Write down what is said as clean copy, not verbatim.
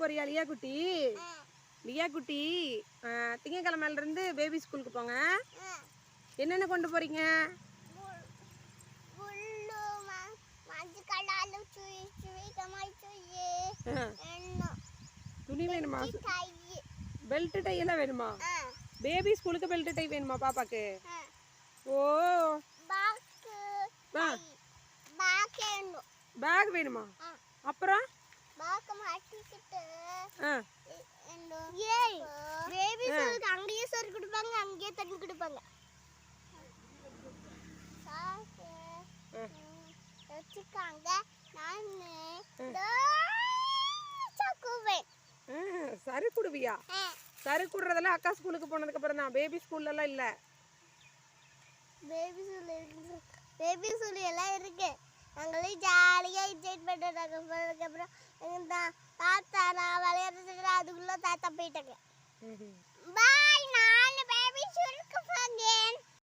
போறியா லியா குட்டி? லியா குட்டி திங்கக்கிழமையில இருந்து பேபி ஸ்கூலுக்கு போங்க. என்னென்ன கொண்டு போறீங்க? துணி வேணுமா? பெல்ட் டை எல்லாம் வேணுமா? பேபி ஸ்கூலுக்கு பெல்ட் டை வேணுமா பாப்பாக்கு? ஓ பேக் வேணுமா? அப்புறம் அங்கேயே சோறு கொடுப்பாங்க, அங்கேயே தண்ணி கொடுப்பாங்க. சரி குடுவியா? சரி குடுறதெல்லாம் அக்கா ஸ்கூலுக்கு போனதுக்கு அப்புறம் தான், பேபி ஸ்கூல்ல எல்லாம் இல்ல. பேபி ஸ்கூல் எல்லாம் இருக்கு. நாங்களே ஜாலியா என்ஜாய் பண்ணுறாங்க. போனதுக்கப்புறம் எங்கள் தாத்தா நான் விளையாடுறதுக்கு அதுக்குள்ள தாத்தா போயிட்டாங்க. பாய், நான் பேபி ஸ்கூலுக்கு போங்க.